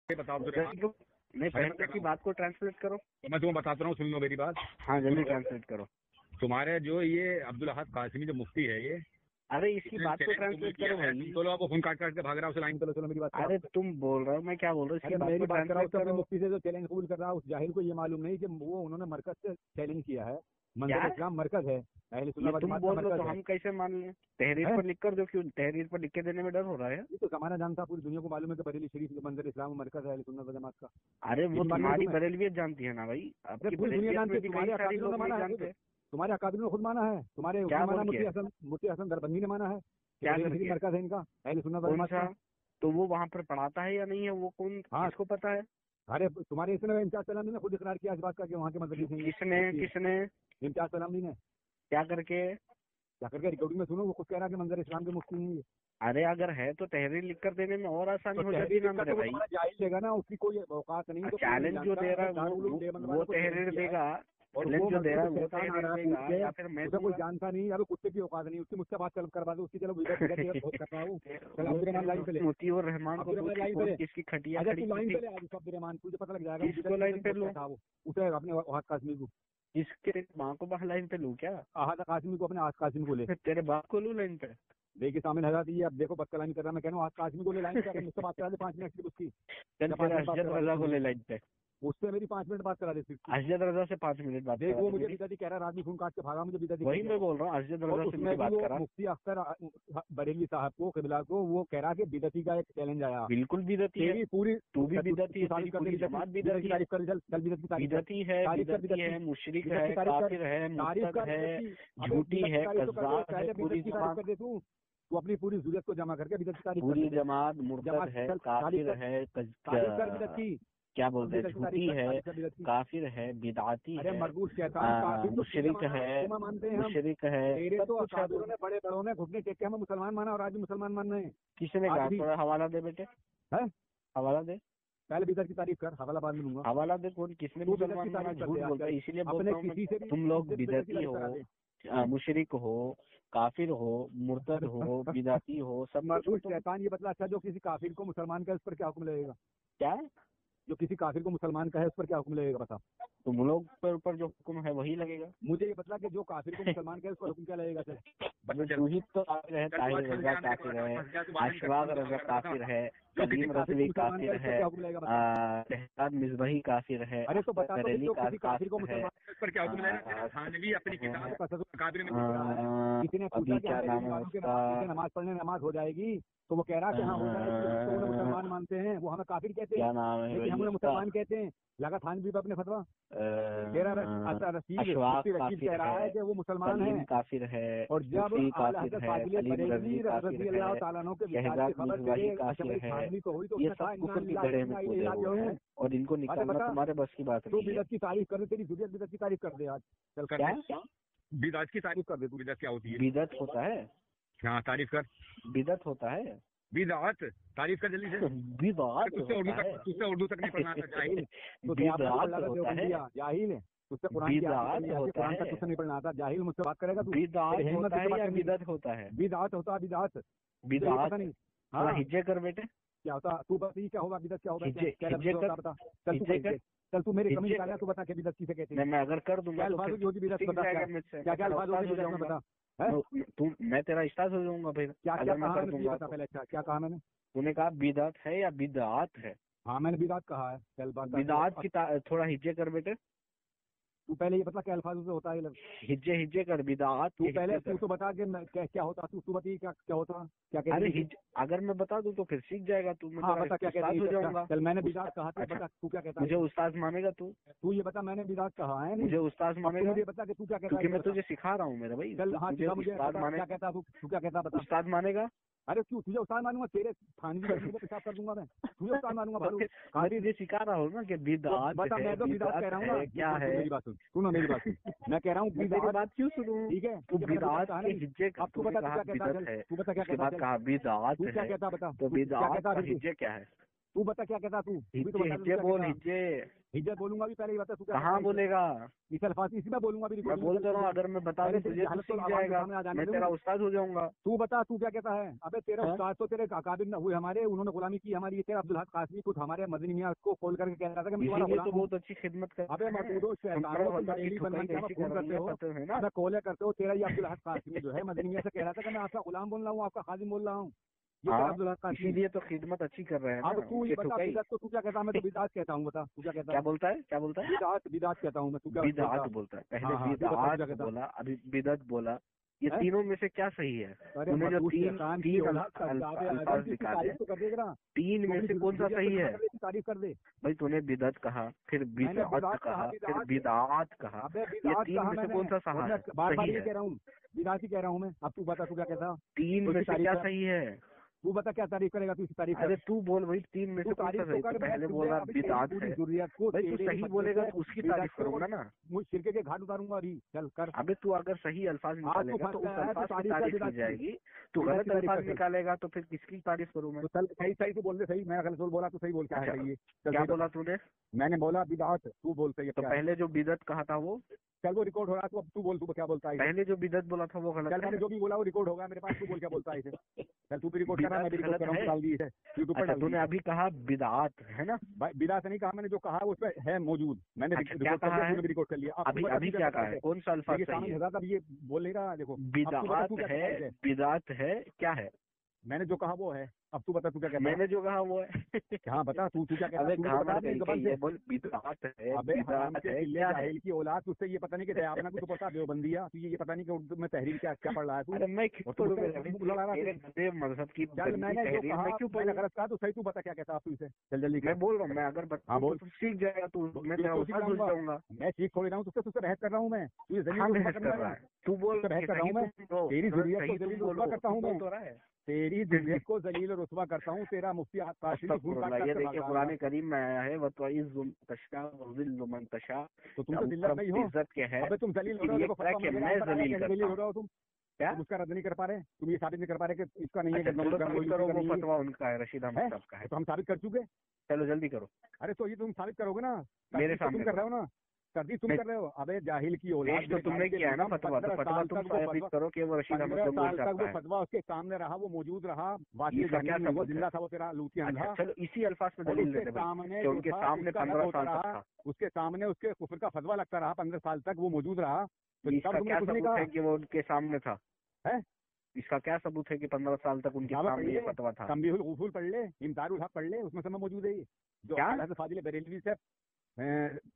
बताओ तो नहीं, पहले की बात को ट्रांसलेट करो। तो मैं तुम्हें बताता हूँ, सुन लो मेरी बात। हाँ, जल्दी ट्रांसलेट करो। तुम्हारे जो ये अब्दुल अहद कासिमी जो मुफ्ती है ये, अरे इसकी बात को ट्रांसलेट करो भाई। चलो आपको फोन काट काट के भाग रहा है उसे लाइन पे लो। चलो मेरी बात। अरे तुम बोल रहे हो, मैं क्या बोल रहा हूँ, इसकी बात को ट्रांसलेट करो। मुफ्ती से जो चैलेंज कबूल कर रहा है उस जाहिल को ये मालूम नहीं कि वो उन्होंने मरकज से चैलेंज किया है। मंदिर इस्लाम मरकज है, अहले सुन्नत वल तुम जमात बोल का लो मरकज तो है। हम कैसे मान लें? तहरीर पर लिख कर दो। क्यों तहरीर पर लिख के देने में डर हो रहा है? ये तो जमाना जानता, पूरी दुनिया को मालूम है कि बरेली शरीफ जो मंदिर इस्लाम मरकज है अहले सुन्नत वल जमात का। अरे वो तुम्हारी बरेलवियत जानती है ना भाई, आपकी पूरी दुनिया जानती है। तुम्हारे सारी लोग नहीं जानते। तुम्हारे अकादमी ने खुद माना है, तुम्हारे मुफ्ती हसन दरबंदी ने माना है क्या मरकज है इनका अहले सुन्नत वल जमात का। तो वो वहाँ पर पढ़ाता है या नहीं है, वो कौन किसको पता है? अरे तुम्हारे इसने इम्तियाज सलामी ने खुद इकरार किया इस बात का कि वहाँ के मदरसे हैं। किसने? इम्तियाज सलामी ने। क्या करके रिकॉर्डिंग में सुनो, वो खुद कह रहा है कि मंदिर इस्लाम के मुफ्ती हैं ये। अरे अगर है तो तहरीर लिख कर देने में और आसानी हो जाती है ना मेरे भाई। जाहिल देगा ना, उसकी कोई औकात नहीं। तो चैलेंज जो दे रहा है वो तहरीर देगा, और वो जो दे रहा है वो तहरीर देगा, या फिर मैं कोई जानता नहीं। अभी कुत्ते की औकात नहीं उसकी, मुझसे बात करवा दो उसकी। चलो बहुत कर रहा हूँ। अब्दुल लाइन पे ले। मोती और रहमान को किसकी खटिया खड़ी लाइन पे ले अब्दुल रहमान, तुझे पता लग जाएगा किसको लाइन पे लो। उसे अपने अहद कासिमी को। इसके माँ को बाहर लाइन पे लूं क्या? अहद कासिमी को, अपने अहद कासिमी को ले। तेरे बाप को लूं लाइन पे? देखिए सामने हज़रत ये, अब देखो बदकलामी कर रहा, मैं कह रहा हूँ अहद कासिमी को ले लाइन पे। मुझसे बात करा दे 5 मिनट की उसकी। अशरद रजा को ले लाइन पे, उससे मेरी 5 मिनट बात करा दे। अशरद रजा से 5 मिनट बात करा। वो मुझे बिदाती कह रहा है, आदमी फोन काट के भागा मुझे बिदाती। वही मैं बोल रहा हूँ, अशरद रजा से मेरी बात करा। मुफ्ती अख्तर बरेली साहब को, किबला को, वो कह रहा कि बिदाती का एक चैलेंज आया। बिल्कुल बिदाती है, पूरी तू भी बिदाती है, पूरी जमात बिदाती है, बिदाती है, मुशरिक है, काफिर है, मुर्तद है, झूठी है, कज़्ज़ाब है, पूरी जमात। तू अपनी पूरी ज़रूरत को जमा करके बिदअत की तारीफ कर। पूरी जमात मुर्तद है, काफिर है, क्या बोलते हैं, झूठी है, काफिर है, बिदअती है, मुशरिक है, मुशरिक है। बड़े बड़ों ने घुटने टेक के हमें मुसलमान माना और आज भी मुसलमान मान रहे हैं। किसने कहा? थोड़ा हवाला दे बेटे, हवाला दे। पहले बिदअत की तारीफ कर, हवाला बाद में दूंगा। हवाला दे। कौन किसने मुसलमान माना? झूठ बोलता है, इसीलिए बोलता हूँ तुम लोग बिदअती हो, मुशरिक हो, काफिर हो, मुर्तद हो, बिदाती हो, सब। शैतान ये बतला, अच्छा जो किसी काफिर को मुसलमान का, उस पर क्या हुक्म लगेगा? क्या? जो किसी काफिर को मुसलमान का है उस पर क्या हुक्म लगेगा बता। तुम लोग पर ऊपर जो हुक्म है वही लगेगा। मुझे ये बतला कि जो काफिर को मुसलमान का है उस पर हुक्म क्या लगेगा? रूही तो काफिर है, ताहिर रजा काफिर है, अशफाक रजा काफिर है, कलीम रज़वी काफिर है, शहजाद मिसबही काफिर है, अरे तो बता बरेली काफिर को मुसलमान पर क्या हुक्म लगेगा? थानवी अपनी किताब कितने पूछा कि नमाज पढ़ने नमाज हो जाएगी, तो वो कह रहा है कि हाँ हो जाएगी, तो मुसलमान मानते हैं, वो हमें काफिर कहते हैं, लेकिन हम मुसलमान कहते हैं। लगा थानवी पे अपने फतवा रशीद कह रहा है कि वो मुसलमान है, काफिर है, और जब काफिर है, कलीम रज़वी काफिर है, शहजाद मिसबही काफिर है, ये सब कुफर की जड़े में कूदे हुए हैं, और इनको निकालना तुम्हारे बस की बात नहीं है। बिदअत की तारीफ कर दे, तेरी ज़रूरत बिदअत की तारीफ कर दे आज। चल क्या बिदअत की तारीफ कर दे तू। बिदअत क्या होती है? बिदअत होता है, हाँ तारीफ कर। बिदअत होता है, बिदअत तारीफ कर जल्दी से। बिदअत तुझसे उर्दू तक नहीं पढ़ना था जाहिल। बिदअत होता है, जाहिल तुझसे कुरान का तुझसे नहीं पढ़ना आता, जाहिल। मुझसे बात करेगा तू? बिदअत होता है या बिदअत होता है? बिदअत होता है, बिदअत नहीं। हाँ हिज्जे कर बेटे, क्या होता? तू बता क्या होगा बिदअत, क्या होगा? बता। चल तू मेरे कमी निकाल, तू बता क्या बिदअत किसे कहते हैं? मैं अगर कर दूंगा तो बिदअत बता, क्या अल्फाज बता। तू मैं तेरा उस्ताद हो जाऊंगा फिर। क्या क्या कहा मैंने? पहले अच्छा क्या कहा मैंने? तूने कहा बिदअत है या बिदअत है? हाँ मैंने बिदअत कहा है। चल बात बिदअत की थोड़ा हिज्जे कर बेटे। तू पहले ये बता क्या अल्फाज से होता है? हिज्जे कर बिदअत। तू पहले तू तो बता कि क्या होता, तू बता क्या होता, क्या कहते? अरे अगर मैं बता दूं तो फिर सीख जाएगा तू। हाँ बता क्या कहता हो जाऊंगा। चल मैंने बिदअत कहा था, बता तू क्या कहता है? मुझे उस्ताद मानेगा तू? तू ये बता मैंने बिदअत कहा है, मुझे उस्ताद मानेगा? मुझे बता कि तू क्या कहता है, क्योंकि मैं तुझे सिखा रहा हूँ मेरा भाई। चल हाँ मुझे क्या कहता, तू क्या कहता बता। उस्ताद मानेगा? अरे क्यों तुझे उस्ताद मानूंगा? तेरे थानवी को पेशाब कर दूंगा मैं, तुझे उस्ताद मानूंगा? तुझे सिखा रहा हूँ ना कि बिदअत। बता मैं तो बिदअत कह रहा हूँ ना, क्या है? मेरी बात सुन, सुनो मेरी बात सुन। मैं कह रहा हूँ मेरी बात क्यों सुनूं? ठीक है तू बिदअत के हिज्जे अब तू बता क्या कहता है? तू बता क्या कहता है? बिदअत क्या कहता बता? तो बिदअत का हिज्जे क्या है? तू बता क्या कहता तू? हिज्जे बोल, हिज्जे बोलूंगा भी, पहले ही बता तू कहाँ बोलेगा? इस अल्फाज इसी में बोलूंगा भी। मैं बोल तो रहा हूँ, अगर मैं बता दूं तुझे तो सीख जाएगा, मैं तेरा उस्ताद हो जाऊंगा। तू बता तू क्या कहता है? अबे तेरा उस्ताद तो तेरे अकाबिर न हुए हमारे, उन्होंने गुलामी की हमारी। तेरा अब्दुल हक कासमी खुद हमारे मदनी मियां को कॉल करके कह रहा था कि मैं तुम्हारा गुलाम हूं। बहुत अच्छी खिदमत कर। अबे मसूदो शैतान हो, तुम बरेली बनना क्या फोन करते हो ना, कॉल करते हो। तेरा ये अब्दुल हक कासमी जो है मदनी मियां से कह रहा था कि मैं आपका गुलाम बोल रहा हूँ, आपका खादिम बोल रहा हूँ। इसीलिए तो खिदमत अच्छी कर रहे हैं। अब तू ये बता, बिदात तो तू क्या कहता है? मैं तो बिदात कहता हूँ, बता तू क्या कहता है? क्या बोलता है? क्या बोलता है? बिदात कहता हूँ मैं। तू क्या बिदात बोलता है? पहले बिदात बोला, अभी बिदअत बोला। ये तीनों में से क्या सही है? तूने जो तीन अल्फाज निकाले, तीन में से कौन सा सही है? तारीफ कर दे भाई, तूने बिदअत कहा, फिर बिदअत कहा, फिर बिदात कहा, ये तीन में से कौन सा सही है? बार-बार ये कह रहा हूँ, बिदात ही कह रहा हूँ मैं। अब तू बता तू क्या कहता? तीन में से क्या सही है? तू बता क्या तारीफ करेगा तू? इसकी तारीफ अरे तू बोल भाई, तीन में से कौन सा सही? तो पहले बोला बिदात है। भाई तू सही बोलेगा तो उसकी तारीफ करूंगा ना। मुझे शिरके के घाट उतारूंगा अभी, चल कर। अबे तू अगर सही अल्फाज निकालेगा तो उस अल्फाज की तारीफ की जाएगी, तू गलत अल्फाज निकालेगा तो फिर किसकी तारीफ करूँ मैं? चल सही सही तू बोल दे, सही। मैं गलत बोला तू सही बोल क्या है? क्या बोला तूने? मैंने बोला बिदात, तू बोल सही। तो पहले जो बिदअत कहा था वो, चल वो रिकॉर्ड हो रहा है, तो अब तू बोल, तू क्या बोलता है? पहले जो बिदअत बोला था वो गलत है। मैंने जो भी बोला वो रिकॉर्ड होगा मेरे पास, तू बोल क्या बोलता है इसे? चल तू भी रिकॉर्ड कर रहा है, मैं भी रिकॉर्ड कर रहा हूँ, डाल दी है यूट्यूब पर। तूने अभी कहा बिदात है ना? भाई बिदात नहीं कहा मैंने, जो कहा उसमें है मौजूद। मैंने क्या कहा है? रिकॉर्ड कर लिया। अभी क्या कहा है? कौन सा अल्फाज सही है? अब ये बोल नहीं रहा, देखो बिदात है क्या है? मैंने जो कहा वो है। अब तू बता तू क्या कहता है? मैंने जो कहा वो है। हाँ बता तू क्या कहता है? बोल बिदात है। अबे जाहिल की औलाद, तुझसे ये पता नहीं कि आपने कुछ पता देवबंदिया, तुझे ये पता नहीं कि उर्दू में तहरीर क्या पढ़ रहा है तू? अरे मैं मजहब की मैंने जो कहा क्यों पढ़ गलत कहा तो सही। तू बता क्या कहता तू इसे? जल्दी जल्दी मैं बोल रहा हूँ, मैं अगर बोल सीख जाएगा तो मैं जाऊंगा। मैं सीख थोड़ी रहा हूँ तुझसे बहस कर रहा हूँ मैं। तू बोल बहस कर रहा हूँ मैं, तेरी जरूरत को जलील रुतबा करता हूँ मैं, तेरी जरूरत को जलील और रुतबा करता हूँ। तेरा मुफ्ती ये देखिए कुरान करीम में आया है, तो तुम जिल्लत नहीं हो, इज्जत के है। अबे तुम जलील हो रहे हो, तुम क्या उसका रद्द नहीं कर पा रहे? तुम ये साबित नहीं कर पा रहे कि इसका नहीं है? फतवा उनका है, रशीद अहमद साहब का है। तो हम साबित कर चुके। चलो जल्दी करो। अरे तो ये तुम साबित करोगे ना, मेरे सामने कर रहे हो ना, सर्दी तुम कर रहे हो। अबे जाहिल की औलाद, तो तुमने किया है ना फतवा, तो फतवा तुम साबित करो कि वो रशीद अहमद तक वो फतवा उसके सामने रहा, वो मौजूद रहा, वो जिंदा था, वो तेरा लूतिया था। चलो इसी अल्फाज में दलील देते हैं, उनके सामने 15 साल तक था, उसके सामने उसके कुफर का फतवा लगता रहा 15 साल तक, वो मौजूद रहा। तो इसका क्या सबूत है कि वो उनके सामने था? है इसका क्या सबूत है कि 15 साल तक उनके सामने ये फतवा था? तंबीहुल उसूल पढ़ ले, इमदारुल हक पढ़ ले, उसमें सब मौजूद है। जो फाजिल बरेलवी से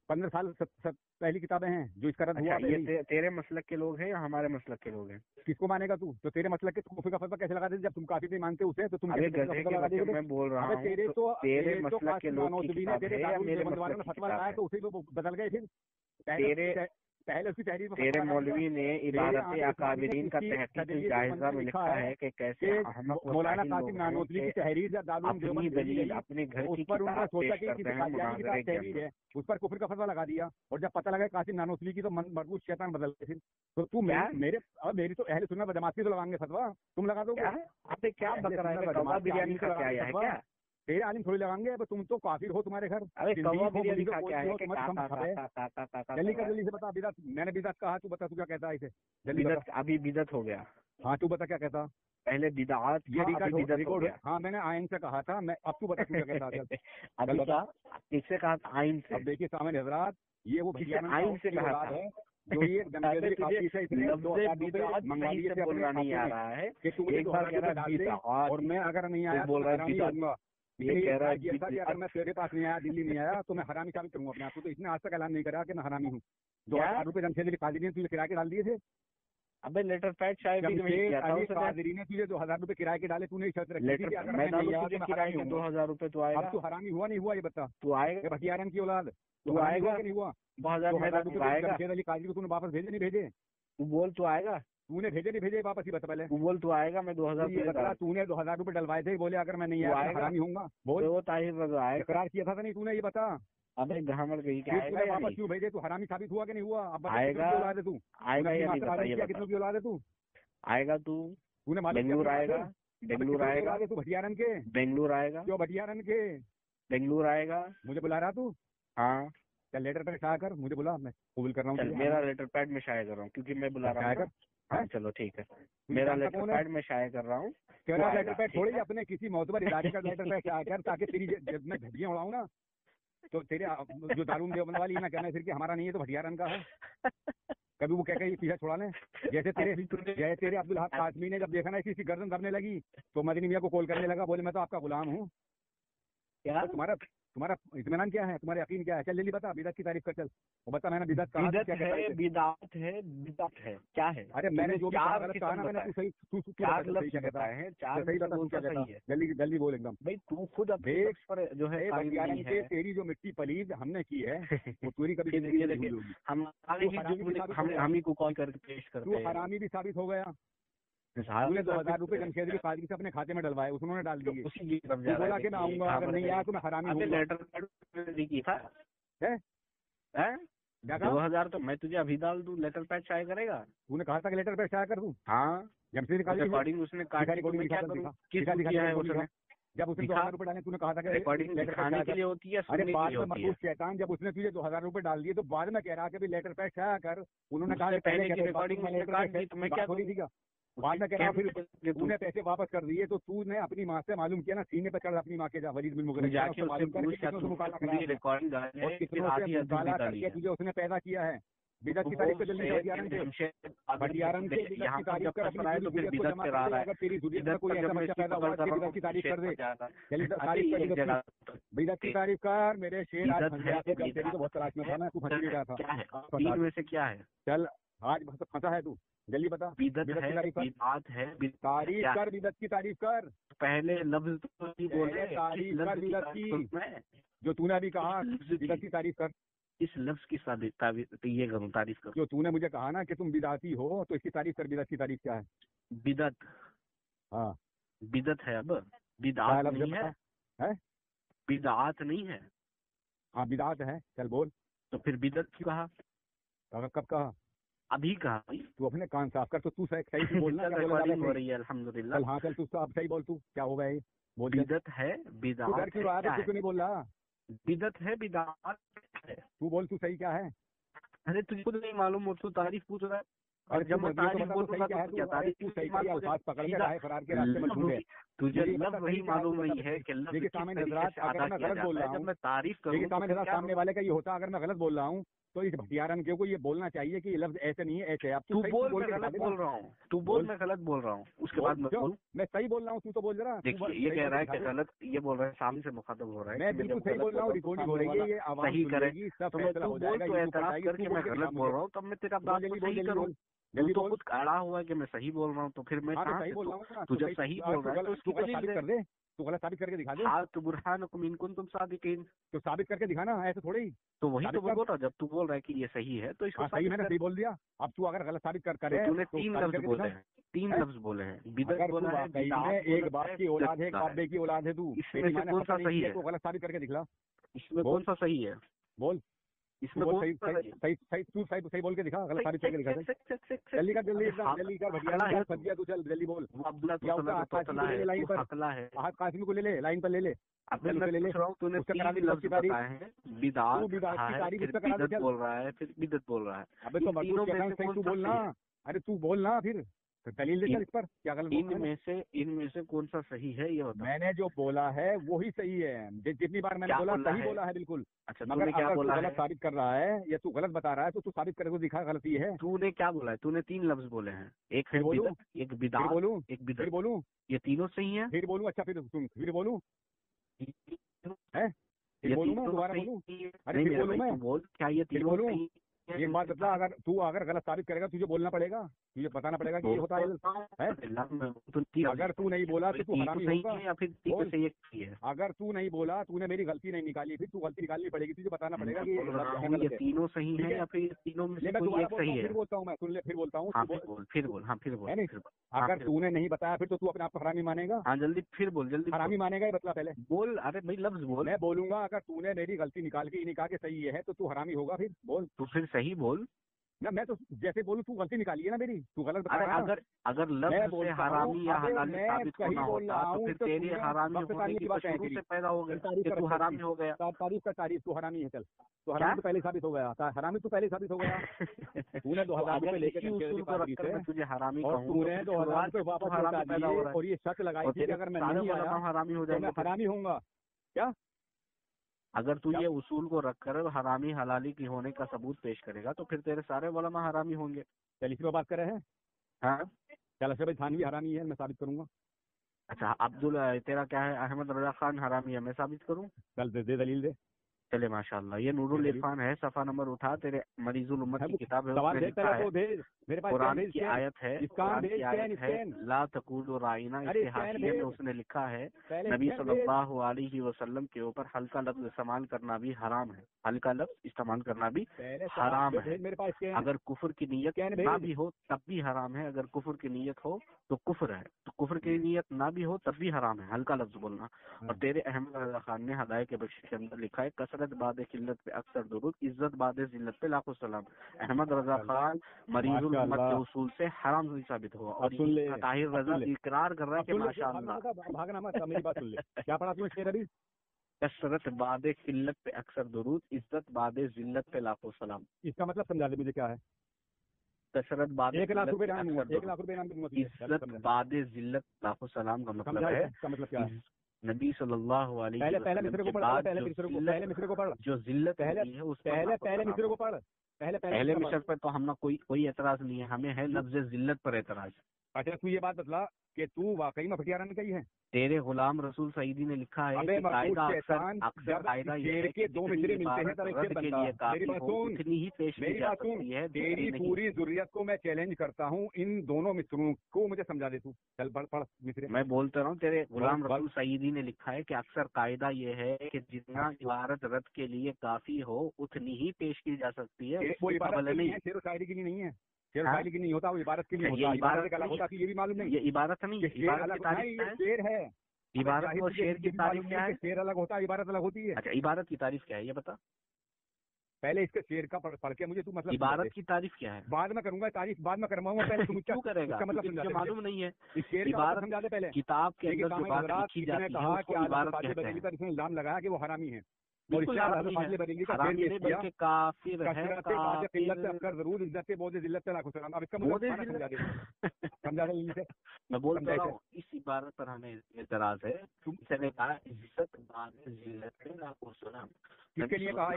15 साल पहली किताबें हैं जो इसका रद्द हुआ। ये तेरे मसलक के लोग हैं या हमारे मसलक के लोग हैं? किसको मानेगा तू? तो तेरे मसलक के कुफर का फतवा कैसे लगा देते? जब तुम काफी नहीं मानते उसे, तो तुम मैं बोल रहा हूँ तेरे मसलक के लोग फतवा लगाया तो उसे बदल गए। फिर पहले उसकी तहरीर तेरे मौलवी ने इबारत अकाबिरीन का तहकीकी जायजा में लिखा है कि कैसे मौलाना कासिम नानोतवी की तहरीर अपनी दलील अपने घर की पर उन्होंने सोचा कि तहरीर है, उस पर कुफर का फतवा लगा दिया। और जब पता लगा कासिम नानोतवी की तो मरबूत शैतान बदल गए। तो तू मेरी तो अहले सुन्नत व जमात की तो लगाएंगे फतवा, तुम लगा दोगे? आपने क्या बिरयानी का क्या है क्या? तेरे आलिम थोड़ी लगाएंगे, तुम तो काफिर हो, तुम्हारे घर। जल्दी कर, जल्दी से बता। बिदअत मैंने बिदअत कहा, तू बता तू क्या कहता है इसे? जल्दी बता। अभी बिदअत हो गया। हाँ तू बता क्या कहता? पहले बिदअत, ये बिदअत हो गया। हाँ मैंने आइन से कहा था, मैं अब तू बता तू क्या कहता है? अभी क्या किससे कहा था? आइन से। अब देखिए सामने हजरात, ये वो आइन से कहा है जो ये बोलना नहीं आ रहा है कि तू एक बार कह रहा है और मैं अगर नहीं आया बोल रहा है ये कह रहा है कि अगर मैं तेरे पास नहीं आया, दिल्ली नहीं आया, तो मैं हरामी साबित करूंगा अपने आप को। तो इसने आज तक ऐलान नहीं करा कि मैं हरामी हूँ। 2000 रुपए जमशेद अली कादरी ने तुझे किराए के डाल दिए थे। अबे लेटर पैड शायद कादरी ने तुझे 2000 रुपए किराए के डाले, तूने शर्त रखी थी किराए के 2000 रुपए तो आएगा। अब तू हरामी हुआ नहीं हुआ ये बता? तू आएगा भटियारन की औलाद, तू आएगा नहीं हुआ? 2000 रुपए जमशेद अली कादरी को तूने वापस भेजे नहीं भेजे? तू बोल तू आएगा? तूने भेजे नहीं भेजे वापस ही बता पहले। तू बोल तू आएगा? मैं 2000 तूने 2000 रुपए डलवाए थे, बोले अगर मैं नहीं आया हरामी होऊंगा। बोल वो ताहिर आएगा, इकरार किया था नहीं तूने? ये बता। अबे घामड़ गई क्या? वापस क्यों भेजे? तू हरामी साबित हुआ कि नहीं हुआ? अब आएगा? तू आएगा या नहीं? कितनों की औलाद है तू? आएगा तू? तूने बेंगलुरु आएगा? बेंगलुरु आएगा? तू भटियारन के? बेंगलुरु आएगा? क्यों भटियारन के? बेंगलुरु आएगा। मुझे बुला रहा तू? हाँ चल लेटर पैड शाया कर, मुझे बुला, मैं कबूल कर रहा हूँ। मेरा लेटर पैड में शाया कर रहा हूँ क्योंकि मैं बुला रहा हूँ। हाँ चलो ठीक है, मेरा लेटर पैड में शाया कर रहा हूँ। तेरा लेटर पैड थोड़ी अपने किसी मोतबर इदारे का लेटर पैड शाया कर, ताकि तेरी जब मैं धज्जियां उड़ाऊँ ना तो तेरे जो दारून देवबंद वाली ना कहना फिर कि हमारा नहीं है तो भटियारन का है। कभी वो कह के पीछा छुड़ा ले। जैसे तेरे अब्दुल हक कासमी ने जब देखा ना किसी गर्दन दबने लगी तो मदनी मियां को कॉल करने लगा, बोले मैं तो आपका गुलाम हूँ। क्या तुम्हारा इत्मीनान क्या है, तुम्हारा यकीन क्या है? चल जल्दी बता, बिदअत की तारीफ कर। चल वो बता, मैंने बिदअत कहा बिदअत है, बिदअत है, बिदअत है क्या है? अरे मैंने जो भी गलत कहा ना, मैंने तू सही क्या कहता है? सही बता तू क्या कहता है, जल्दी जल्दी बोल एकदम। भाई तू खुद देख पर जो है के तेरी जो मिट्टी पलीद हमने की है वो पूरी कभी हम ही को कॉल करके पेश करते हैं। तू हरामी भी साबित हो गया। तूने 2000 रुपए जमशेदरी कादरी से अपने खाते में डलवाए, उन्होंने डाल दिए। बोला कि मैं आऊंगा, अगर नहीं आया तो मैं हरामी हूँ। लेटर है 2000 तो मैं तुझे अभी डाल दूं, लेटर पैड शाया करेगा? तूने कहा था कि लेटर पैड शाया कर दूं? हाँ जमशेदरी कादरी रिकॉर्डिंग उसने काटी, जब उसने 2000 रुपए डाले तूने कहा था कि रिकॉर्डिंग दिखाने के लिए होती है। अरे बाद में मखसूस शैतान जब उसने तुझे 2000 रुपए डाल दिए तो बाद में कह रहा कि लेटर पैड शाया कर। उन्होंने कहा पहले की रिकॉर्डिंग में काट दी तो मैं क्या थोड़ी थी क्या? बाद में कह रहा फिर तूने पैसे वापस कर दिए तो तूने अपनी माँ से मालूम किया ना, सीने पे चढ़ अपनी माँ के जा वलीद बिन मुगीरा जाके मालूम करके तुझे उसने पैदा किया है। बिदअत की तारीफ को जल्दी भटियारन के बिदअत की तारीफ कर, अपनी बिदअत को जमा कर। अगर तेरी जुर्रियत में कोई ऐसा बच्चा पैदा हुआ कि बिदअत की तारीफ कर दे, जल्दी तारीफ कर, बिदअत की तारीफ कर। मेरे शेर आज तेरी तो बहुत तलाश में था ना, तू फंस गया था। तीन में से क्या है? चल आज फंसा है तू, जल्दी बता। बिदअत है, बिदअत है, तारीफ कर, बिदअत की तारीफ कर। पहले लफ्ज तो बोले तारीफ कर बिदअत की, जो तूने अभी कहा बिदअत की तारीफ कर। इस लफ्ज की ये करूँ तारीफ कर? जो तूने मुझे कहा ना कि तुम बिदाती हो तो इसकी तारीफ कर। बिदअत की तारीफ क्या है? बिदअत, हाँ बिदअत है। अब बिदअत नहीं है, बिदअत नहीं है। हाँ बिदअत है, चल बोल। तो फिर बिदअत क्यों कहा? कब कहा? अभी कहा। तू अपने कान साफ कर। तो तू सही से बोलना हो रही है अल्हम्दुलिल्लाह। हाँ चल तू अब सही बोल। तू क्या हो गया? बोल। बिदअत है, बिदअत क्यों रहा है? तू नहीं बोल रहा? बिदअत है, बिदअत है। तू बोल, तू सही क्या है? अरे तुझे खुद नहीं मालूम हो, तू तारीफ पूछ रहा है। और जब मैं तारीफ बोलूंगा तो क्या तारीफ? तू सही का अल्फाज पकड़ के राह फरार के रास्ते में ढूंढे। तुझे लफ्ज़ वही मालूम नहीं है कि लफ्ज़ देखिए सामने हज़रात, अगर मैं गलत बोल रहा हूँ, मैं तारीफ करूँ, देखिए सामने हज़रात, सामने वाले का ये होता अगर मैं गलत बोल रहा हूँ तो इस भटियारन के को ये बोलना चाहिए कि ये लफ्ज ऐसे नहीं है, ऐसे है। अब तू बोल, मैं गलत बोल रहा हूँ। तू बोल, मैं गलत बोल रहा हूँ, उसके बाद मैं बोल। मैं सही बोल रहा हूँ, तू तो बोल रहा। देखिए ये कह रहा है कि गलत, ये बोल रहा है सामने से मुखातब हो रहा है। मैं बिल्कुल सही बोल रहा हूँ, रिकॉर्डिंग हो रही है, ये आवाज सही करेगी, सब फैसला हो जाएगा। तो एतराज करके मैं गलत बोल रहा हूँ तब मैं तेरा बात सही करूँ। जल्दी तो खुद अड़ा हुआ कि मैं सही बोल रहा हूँ, तो फिर मैं सही बोल रहा हूँ। तू जब सही बोल रहा है तो उसकी दलील कर दे। तू गलत साबित करके दिखा दे। हाँ तो बुरहानुकुम इन कुंतुम सादिकीन, तो साबित करके दिखाना, ऐसे थोड़ी। तो वही तो बोल रहा, जब तू बोल रहा है कि ये सही है तो इसको सही, मैंने सही बोल दिया। अब तू अगर गलत साबित करे, तूने तीन लफ्ज बोले हैं, तीन लफ्ज बोले हैं। बिदअत बोला है, एक बाप की औलाद है, एक बाप की औलाद है। तू इसमें से कौन सा सही है? तो गलत साबित करके दिखला। इसमें कौन सा सही है? बोल। इसमें सही बोल के दिखा, गलत साबित करके दिखा। जल्दी कर, जल्दी कर भटियारन, फंस गया तू। चल जल्दी बोल। आहत कासिम को ले ले, लाइन पर ले ले। तूने बिदअत बोल रहा है, फिर बिदअत बोल रहा है। अबे तो सही तू बोलना। अरे तू बोलना फिर दलील दे इस पर क्या गलत? इनमें से कौन सा सही है ये बता। मैंने जो बोला है वही सही है। जितनी बार मैंने बोला सही बोला है बिल्कुल। अच्छा तूने क्या बोला है? गलत साबित कर रहा है या तू गलत बता रहा है तो तू साबित करके दिखा गलती है। तूने क्या बोला है? तूने तीन लफ्ज बोले हैं, एक है बिदअत, एक बिदअत, बोलूं, एक बिदअत। फिर बोलूं, ये तीनों सही है? फिर बोलूं? अच्छा फिर सुन, फिर बोलूं है, फिर बोलूं मैं दोबारा बोलूं? अरे फिर बोलूं मैं? बोल क्या ये तीनों सही? एक बात बता, अगर गलत साबित करेगा तुझे बोलना पड़ेगा, तुझे बताना पड़ेगा कि ये होता है। अगर तू नहीं बोला तो तू हरामी होगा या फिर तीन से एक सही है? अगर तू नहीं बोला, तूने मेरी गलती नहीं निकाली, फिर तू गलती निकालनी पड़ेगी, तुझे बताना पड़ेगा कि ये तीनों सही है या फिर तीनों में से कोई एक सही है? फिर बोलता हूँ मैं, सुन ले, फिर बोलता हूँ। फिर बोल। अगर तूने नहीं बताया फिर तो तू अपने आप को हरामी मानेगा। हाँ जल्दी फिर बोल, जल्दी हरामी मानेगा ये बतला पहले। बोल। अरे भाई लफ्ज बोल। मैं बोलूंगा अगर तूने मेरी गलती निकाल के सही है तो तू हरामी होगा। फिर बोल। तू फिर सही बोल। ना मैं तो जैसे बोलूं तू गलती निकाली है ना मेरी, तू गलत बता अरे रहा है ना। अगर लफ्ज से हरामी या हलाल साबित होना होता तो फिर तेरी हरामी होने की बात शुरू से पैदा हो गया कि तू हरामी हो गया। तारीफ तू हरामी है, चल तो हरामी तो पहले साबित हो गया, हरामी तो पहले साबित हो गया। तूने 2000 रुपए लेकर तुझे हरामी और तूने 2000 रुपए वापस लौटा दिए और ये शर्त लगाई थी कि अगर मैं नहीं आया हरामी हो जाएगा, हरामी होऊंगा क्या? अगर तू ये उसूल को रखकर हरामी हलाली की होने का सबूत पेश करेगा तो फिर तेरे सारे उलमा हरामी होंगे। चल इसी पर बात कर रहे हैं। हाँ चल अशरफ थानवी हरामी है, मैं साबित करूंगा। अच्छा अब्दुल तेरा क्या है, अहमद रजा खान हरामी है, मैं साबित करूं? चल दे दलील दे। चले माशाल्लाह, ये नूरुल इरफान है, सफा नंबर उठा, तेरे मरीजुल उम्मत की किताब है, उसमें लिखा है कुरान की आयत है, ला तकूलु राइना, इसके हाशिये में उसने लिखा है नबी सल्लल्लाहु अलैहि वसल्लम के ऊपर हल्का लफ्ज इस्तेमाल करना भी हराम है, हल्का लफ्ज इस्तेमाल करना भी हराम है। अगर कुफर की नीयत ना भी हो तब भी हराम है, अगर कुफर की नीयत हो तो कुफर है, तो कुफर की नीयत ना भी हो तब भी हराम है हल्का लफ्ज बोलना। और तेरे अहमद रजा खान ने हदायत के बख्शिश के अंदर लिखा है कसरत बाद किल्लत पे अक्सर दुरूद, इज्जत बाद जिल्लत पे लाखों सलाम। अहमद रजा खान मरीजुल उम्मत के उसूल से हराम नहीं साबित हुआ और ताहिर रजा इकरार कर रहा है कि माशाअल्लाह। भागना मत, मेरी बात सुन ले। क्या पढ़ा तूने शेर अभी? कसरत बाद किल्लत पे अक्सर दुरूद, इज्जत बाद जिल्लत पे लाखों सलाम। इसका मतलब समझा दे मुझे क्या है। कसरत बाद 1 लाख रुपए इनाम दूंगा, 1 लाख रुपए इनाम दूंगा। इज्जत बाद जिल्लत लाखों सलाम का मतलब है, इसका मतलब क्या है? नबी सल्लल्लाहु अलैहि वसल्लम पहले मिसरे को पढ़, पहले मिसरे को पढ़, जो जिल्लत है उस पहले मिसरे को पढ़, पहले मिसर पर तो हम कोई एतराज नहीं है, हमें है लफ्ज जिल्लत पर एतराज। अच्छा तू ये बात बतला कि तू वाकई में भटियारन का ही है? तेरे गुलाम रसूल सईदी ने लिखा है कि कायदा अक्सर कायदा ये है कि 2 मिसरे मिलते हैं तब एक बनता है। मेरी बात सुन, इतनी ही पेश मेरी बात सुन, तेरी पूरी ज़ुर्रियत को मैं चैलेंज करता हूँ, इन दोनों मिसरों को मुझे समझा दे तू। चल पढ़ मिसरे। मैं बोलता रहा हूँ, तेरे गुलाम रसूल सईदी ने लिखा है कि अक्सर कायदा ये है कि जितना इबारत रद्द के लिए काफी हो उतनी ही पेश की जा सकती है। वो इबारत नहीं है, शेर व शायरी के लिए नहीं है, शेर शायरी की नहीं होता, वो इबारत के लिए होता है। इबारत अलग होता है, ये भी मालूम नहीं? ये इबारत नहीं, इबारत की तारीफ है, शेर है। इबारत और शेर की तारीफ क्या है? शेर अलग होता है, इबारत अलग होती है। अच्छा इबारत की तारीफ क्या है ये बता पहले। इसके शेर का पढ़ के मुझे तू मतलब इबारत की तारीफ क्या है? बाद में करूंगा, तारीफ बाद में करवाऊंगा, पहले तू क्यों करेगा? इसका मतलब मुझे मालूम नहीं है। इस शेर का मतलब समझा दे पहले। किताब के अंदर जो बात लिखी जाती है कहा कि इबारत कहते हैं। पर इसने इल्जाम लगाया कि वो हरामी है और बल्कि काफिर है, जरूर इज्जत बहुत जिल्लत पे लाखों सलाम। अब इसका मतलब समझा दे। मैं बोलता हूँ इस इबारत पर हमें एतराज है। इसने कहा इज्जत बाद जिल्लत पे लाखों सलाम, किसके लिए कहा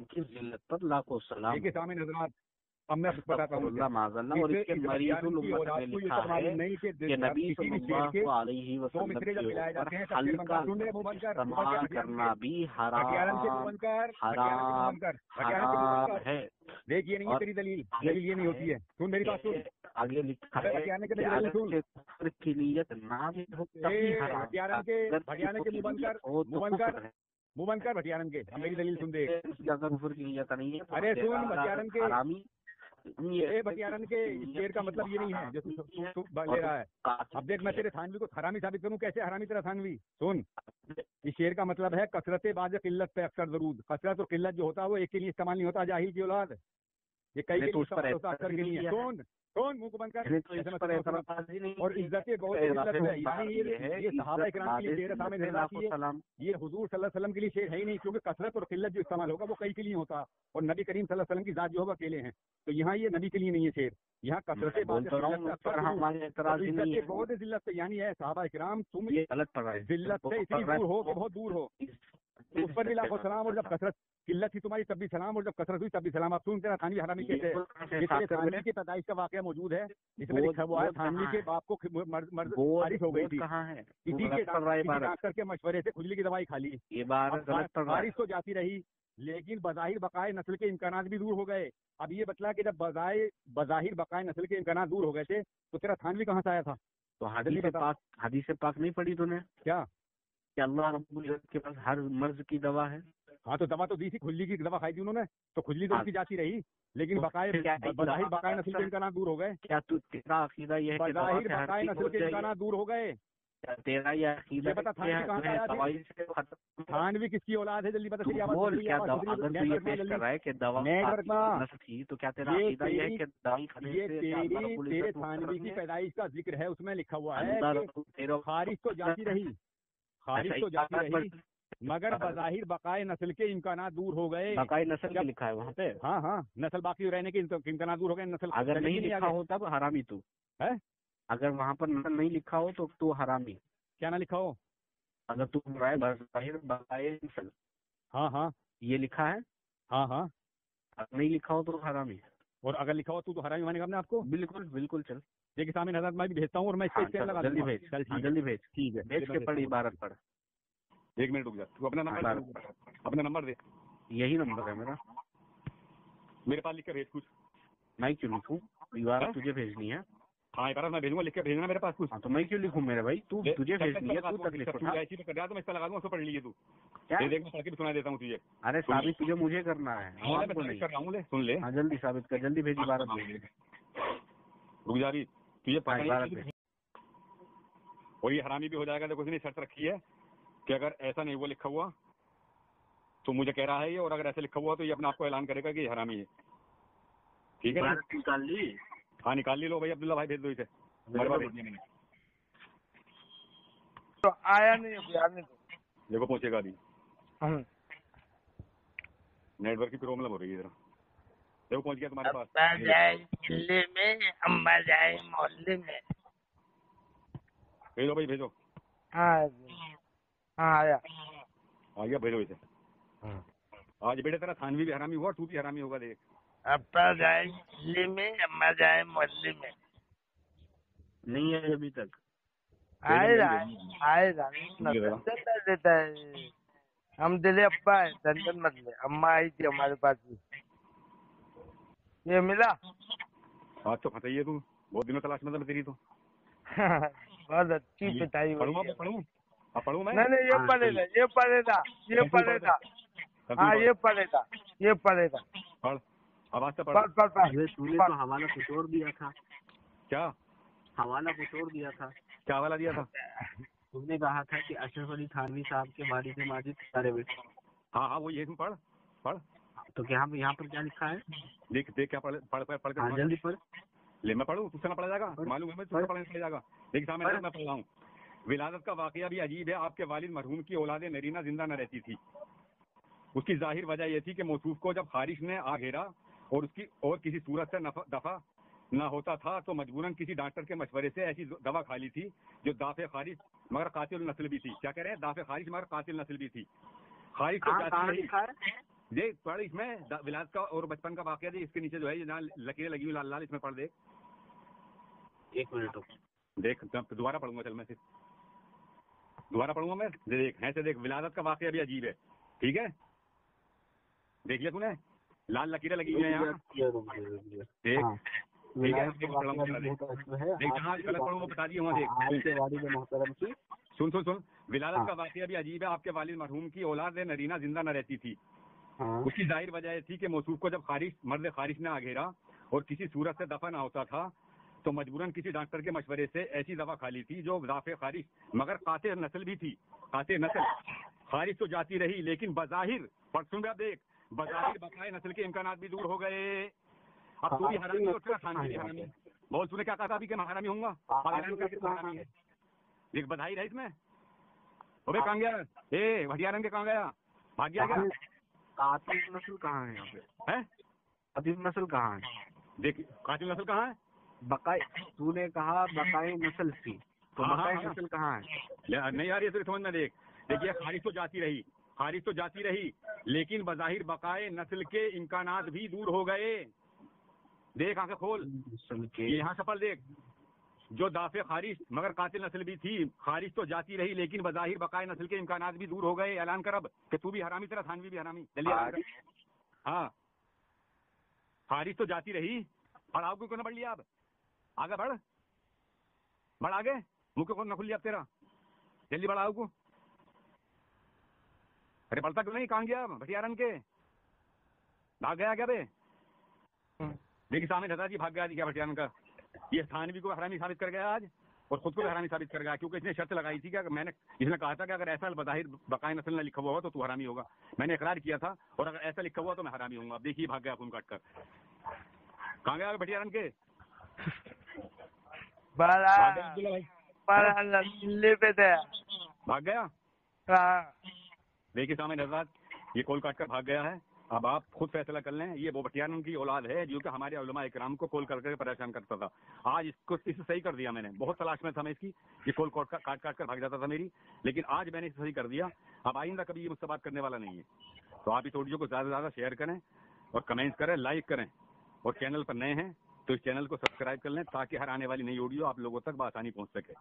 की जिल्लत पर लाखों सलाम के सामने नजरात। अब मैं बताता हूँ और इसके मरीजुल उम्मत में लिखा है कि नबी सल्लल्लाहु अलैहि वसल्लम के ऊपर हल्का इस्तेमाल करना भी हराम है। देख ये नहीं है तेरी दलील, ये नहीं होती है। सुन मेरी बात सुन, आगे लिखा है कुफर की नियत ना भी हो तभी हराम के मुंह बंद कर भटियारन के। मेरी दलील सुन दे, ज्यादा कुफर की नियत नहीं है। अरे सुन भटियारन के, हरामी ये भटियारन के शेर का मतलब ये नहीं है जो तू ले रहा है। अब देख मैं तेरे थानवी को हरामी साबित करूं, कैसे हरामी तेरा थानवी? सुन, इस शेर का मतलब है कसरत बाज किल्लत पे अक्सर जरूर। कसरत और किल्लत जो होता है वो एक के लिए इस्तेमाल नहीं होता, जाहिल की औलाद, ये कई के लिए इस्तेमाल होता, अक्सर के लिए। सुन मुंह को बंद कर। और इज्जत बहुत इज्जत है, यानी ये सहाबा इकराम के लिए शेर सामने ये हुजूर सल्लल्लाहु अलैहि वसल्लम के लिए शेर है ही नहीं, क्योंकि कसरत और किल्लत जो इस्तेमाल होगा वो कई के लिए होता और नबी करीम सल्लल्लाहु अलैहि वसल्लम की जात जो होगा अकेले हैं। तो यहाँ ये नबी के लिए नहीं है शेर, यहाँ कसरत बहुत जिल्लत से, यानी है सहाबा इकराम तुम गलत पढ़ रहे, जिल्लत से इतनी दूर हो कि बहुत दूर हो, उस पर भी लाखों सलाम। और जब कसरत किल्लत थी तुम्हारी तब भी सलाम, और जब कसरत हुई तब भी सलाम। आप सुन तेरा थानवी हरामी कहते हैं, थानवी की पैदाइश का वाकया मौजूद है, इसमें लिखा हुआ है थानवी के बाप को बारिश हो गई थी, इसी के डॉक्टर के मशवरे से खुजली की दवाई खा ली, बारिश तो जाती रही, लेकिन बज़ाहिर बकाए नस्ल के इम्कानात भी दूर हो गए। अब ये बतला कि जब बज़ाहिर बकाए नस्ल के इम्कानात दूर हो गए थे तो तेरा थानवी कहाँ से आया था? तो हदीस पाक नहीं पढ़ी तूने क्या? कि अल्लाह रब्बुल इज्जत के पास हर मर्ज की दवा है। हाँ तो दवा तो दी थी, खुजली की दवा खाई थी उन्होंने, तो खुजली तो उनकी जाती रही, लेकिन बकाए बज़ाहिर बकाए नस्ल के इम्कानात दूर हो गए। क्या तू तेरा अकीदा ये है बज़ाहिर बकाए नस्ल के इम्कानात दूर हो गए? तेरा या अकीदा पता थानवी किसकी औलाद है? जल्दी बता। बोल क्या दवा, अगर तू ये पेश कर रहा है कि दवा नेटवर्क थी तो क्या तेरा अकीदा ये है कि दवाई खाने से तेरे थानवी की पैदाइश का जिक्र है, उसमें लिखा हुआ है खारिज तो जाती रही, खारिज तो जाती रही मगर बज़ाहिर बकाए नस्ल के इम्कानात दूर हो गए। बकाए नस्ल क्या लिखा है वहाँ पे? हाँ हाँ, नस्ल बाकी रहने के इम्कानात दूर हो गए। नस्ल अगर नहीं लिखा हो तब हरामी तू है। अगर वहाँ पर नस्ल नहीं लिखा हो तो तू हरामी। क्या ना लिखा हो? अगर तू बोल रहा है बज़ाहिर बकाए नस्ल, हाँ हाँ ये लिखा है। हाँ हाँ, अगर नहीं लिखा हो तो हरामी, और अगर लिखा हो तो हरामी मानेगा अपने आपको। बिल्कुल बिल्कुल। चल देखिए सामने हज़रत मैं भी भेजता हूँ और मैं इसका स्कैन लगा जल्दी भेज। चल जल्दी भेज। ठीक है, भेज के पढ़, इबारत पढ़। 1 मिनट रुक जा, तू अपना नंबर दे। यही नंबर है मेरा, मेरे पास लिख के भेज कुछ। मैं क्यों लिखूं? इबारत तुझे भेजनी है। हाँ इबारत मैं भेजूंगा, लिख के भेजना मेरे पास कुछ। हाँ तो मैं क्यों लिखूं मेरे भाई? तू तुझे भेजनी है, तू तकलीफ उठा। ऐसी कर रहा तो मैं इसका लगा दूंगा, उसको पढ़ लीजिए तू। क्या देख मैं पढ़ के भी सुना देता हूँ तुझे। अरे साबित तुझे मुझे करना है, मैं कर रहा हूँ, सुन ले। हाँ जल्दी साबित कर, जल्दी भेज इबारत। रुक जा रही तुझे इबारत भेज। और ये हरामी भी हो जाएगा। देखो उसने शर्त रखी है कि अगर ऐसा नहीं हुआ लिखा हुआ तो मुझे कह रहा है ये, और अगर ऐसे लिखा हुआ तो ये अपने आप को ऐलान करेगा कि ये हरामी है। ठीक है, निकाल ली? हाँ निकाल ली। लो भाई अब्दुल्ला भाई भेज दो इसे। तो आया नहीं बिहार में, देखो पहुंचेगा अभी। नेटवर्क की प्रॉब्लम हो रही है इधर। देखो पहुंच गया तुम्हारे पास। जाए दिल्ली में, अम्मा जाए मोहल्ले में। भेजो भाई भेजो। हाँ आया। आ गया, भेजो इसे। आज बेटे तेरा थानवी भी हरामी हुआ, तू भी हरामी होगा। देख अब्बा जाए दिल्ली में, अम्मा जाए मोहल्ले में। नहीं है अभी तक। आएगा देता है। हम दिले अब्बा है, टेंशन मत ले। अम्मा आई थी हमारे पास भी। ये मिला? आज तो फंसाई है तू, बहुत दिनों तलाश में तेरी तो। बहुत अच्छी पिटाई हुई है। पढ़ूं मैं? नहीं ये पढ़ेगा, ये पढ़ेगा, ये पढ़ेगा। हाँ ये पढ़ेगा, ये पढ़ेगा। पढ़, आवाज से पढ़। तूने तो हवाला कुछ और दिया था। क्या हवाला कुछ और दिया था? क्या हवाला दिया था? तुमने कहा था कि अशरफ अली थानवी साहब के वालिद माजिद सारे बेटे। हाँ हाँ वो ये तुम पढ़। तो क्या यहाँ पर क्या लिखा है? देख क्या पढ़ जल्दी पढ़। ले मैं पढ़ूं, तुझसे ना पढ़ा जाएगा? मालूम है मैं तुझसे पढ़ने पड़ जाएगा। देख सामने मैं पढ़ रहा हूँ। विलादत का वाकया भी अजीब है। आपके वालिद मरहूम की औलाद नरीना जिंदा न रहती थी। उसकी जाहिर वजह यह थी कि मौसूफ को जब खारिश ने आ घेरा और किसी सूरत से दफा न होता था तो मजबूरन किसी डॉक्टर के मशवरे से ऐसी दवा खा ली थी जो दाफे खारिश मगर कातिल नस्ल भी थी। क्या कह रहे हैं? दाफे खारिश मगर कातिल नस्ल भी थी। खारिश तो लिखा है, देख पढ़ इसमें। विलादत का और बचपन का वाकया दे, इसके नीचे जो है जहाँ लकीरें लगी हुई लाल लाल, इसमें पढ़ दे। 1 मिनट देख दोबारा पढ़ूंगा। चल मैं सिर्फ दोबारा पढ़ूंगा मैं। देख ऐसे देख, विलादत का वाकया भी अजीब है। ठीक है, देख लिया तूने? लाल लकीरें लगी हुई है यहाँ। देख ठीक है, गलत पढ़ूंगा बता दिए वहाँ। देख सुन। विलादत का वाकया भी अजीब है। आपके वालिद मरहूम की औलाद नरीना जिंदा न रहती थी। उसकी जाहिर वजह यह थी कि मौसूफ को जब मर्द खारिश ने आ घेरा और किसी सूरत से दफा ना होता था तो मजबूरन किसी डॉक्टर के मशवरे से ऐसी दवा खा ली थी जो दाफे खारिश मगर कातिल नस्ल भी थी। कातिल नस्ल खारिश तो जाती रही लेकिन बज़ाहिर, पढ़ सुन रहा देख, बज़ाहिर बकाए नस्ल के इम्कानात भी दूर हो गए। अब तू भी हरामी हो, थानवी भी हरामी। बोल तूने क्या कहा था अभी कि मैं हरामी होऊंगा? हरामी है। देख बधाई है इसमें। अबे कहाँ गया? भटियारन के कहाँ गया? भाग गया क्या? कातिल नस्ल कहाँ है यहाँ पे? है कातिल नस्ल कहाँ है? देख कातिल नस्ल कहाँ है? बकाए, तूने कहा बकाए नस्ल थी, तो बकाए नस्ल कहाँ है? नहीं यार ये तो समझ में देख। देखिए खारिश तो जाती रही लेकिन बज़ाहिर बकाए नस्ल के इम्कानात भी दूर हो गए। देख आंखें खोल, यहाँ सफल देख। जो दाफे खारिश मगर कातिल नस्ल भी थी, खारिश तो जाती रही लेकिन बज़ाहिर बकाए नस्ल के इम्कानात भी दूर हो गए। ऐलान कर अब कि तू भी हरामी, तेरा थानवी भी हरामी। जल्दी। हाँ खारिश तो जाती रही। पढ़ाओ क्यों ना पढ़ लिया? अब आगे बढ़ आगे। मुँह क्यों न खुल लिया अब तेरा? जल्दी बढ़ाओ को। अरे पढ़ता क्यों नहीं? कहाँ गया? भटियारन के भाग गया क्या बे? देखिए सामने दादाजी भाग गया क्या भटियारन का? ये थानवी को हरामी साबित कर गया आज। और खुद को भी हरामी साबित करेगा, क्योंकि इसने शर्त लगाई थी कि अगर मैंने, इसने कहा था कि अगर ऐसा बज़ाहिर बकाए नस्ल में लिखा हुआ हो तो तू हरामी होगा। मैंने इकरार किया था, और अगर ऐसा लिखा हुआ तो मैं हरामी हूँ। अब देखिए भाग गया खून काट कर। कहाँ गया भटियारन के? दिल्ली पे थे, भाग गया। हाँ। देखिए सामने हज़रात, ये कोल काट कर भाग गया है। अब आप खुद फैसला कर लें। ये वो भटियारन की औलाद है जो कि हमारे उलमा इकराम को कोल करके परेशान करता था। आज इसको इसे सही कर दिया मैंने। बहुत तलाश में था मैं इसकी, ये कोल काट कर भाग जाता था मेरी, लेकिन आज मैंने इसे सही कर दिया। अब आइंदा कभी ये मुझसे बात करने वाला नहीं है। तो आप इस वीडियो को ज्यादा से ज्यादा शेयर करें और कमेंट्स करें, लाइक करें, और चैनल पर नए हैं तो इस चैनल को सब्सक्राइब कर लें ताकि हर आने वाली नई वीडियो आप लोगों तक बआसानी पहुंच सके।